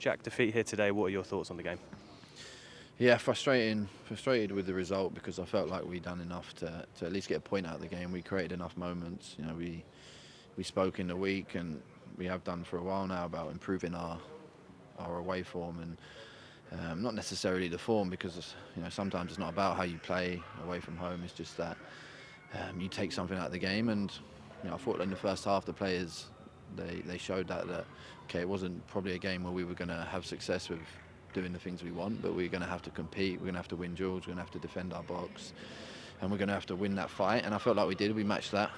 Jack, defeat here today. What are your thoughts on the game? Yeah, frustrated with the result because I felt like we'd done enough to at least get a point out of the game. We created enough moments. You know, we spoke in the week, and we have done for a while now, about improving our away form, and not necessarily the form, because sometimes it's not about how you play away from home. It's just that you take something out of the game, and I thought in the first half the players they showed that okay, it wasn't probably a game where we were going to have success with doing the things we want, but we're going to have to compete, we're going to have to win duels, we're going to have to defend our box, and we're going to have to win that fight. And I felt like we did. We matched that.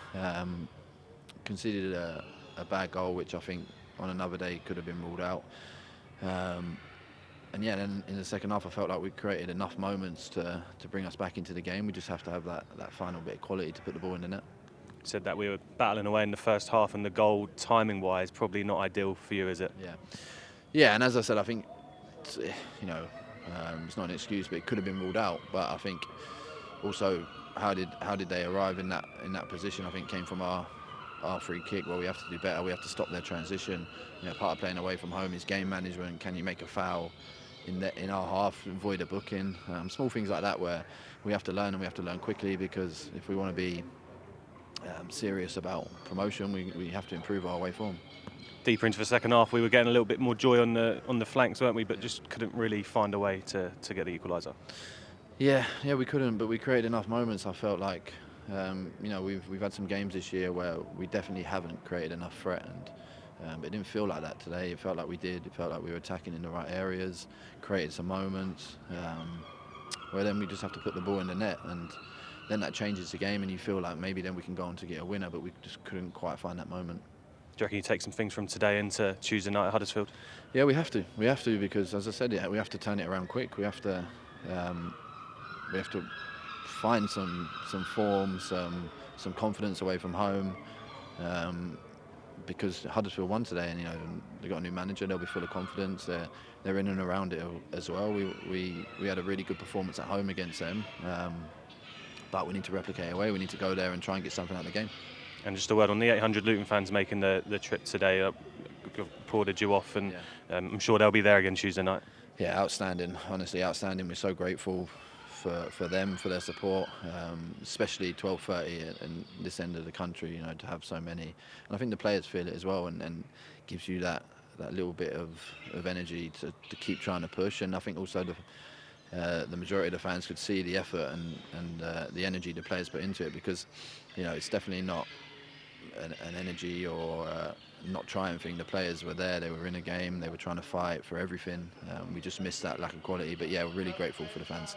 Conceded a bad goal, which I think on another day could have been ruled out. And yeah, then in the second half, I felt like we created enough moments to bring us back into the game. We just have to have that final bit of quality to put the ball in the net. Said that we were battling away in the first half, and the goal, timing-wise, probably not ideal for you, is it? Yeah, and as I said, I think it's not an excuse, but it could have been ruled out. But I think also how did they arrive in that position? I think came from our free kick, where we have to do better. We have to stop their transition. Part of playing away from home is game management. Can you make a foul in our half, avoid a booking? Small things like that where we have to learn, and we have to learn quickly, because if we want to be serious about promotion, we have to improve our away form. Deeper into the second half, we were getting a little bit more joy on the flanks, weren't we? But just couldn't really find a way to get the equaliser. Yeah, we couldn't, but we created enough moments. I felt like we've had some games this year where we definitely haven't created enough threat, but it didn't feel like that today. It felt like we did. It felt like we were attacking in the right areas, created some moments, where then we just have to put the ball in the net, and then that changes the game, and you feel like maybe then we can go on to get a winner, but we just couldn't quite find that moment. Do you reckon you take some things from today into Tuesday night at Huddersfield? Yeah, we have to. We have to, because, as I said, we have to turn it around quick. We have to find some form, some confidence away from home, because Huddersfield won today, and they got a new manager. They'll be full of confidence. They're in and around it as well. We had a really good performance at home against them, but we need to replicate away. We need to go there and try and get something out of the game. And just a word on the 800 Luton fans making the trip today. Applauded you off, and I'm sure they'll be there again Tuesday night. Yeah, outstanding. Honestly, outstanding. We're so grateful for them, for their support, especially 12:30 and this end of the country. To have so many, and I think the players feel it as well, and gives you that little bit of energy to keep trying to push. And I think also the majority of the fans could see the effort and the energy the players put into it, because it's definitely not an energy or not trying thing. The players were there, they were in a game, they were trying to fight for everything. We just missed that lack of quality, but yeah, we're really grateful for the fans.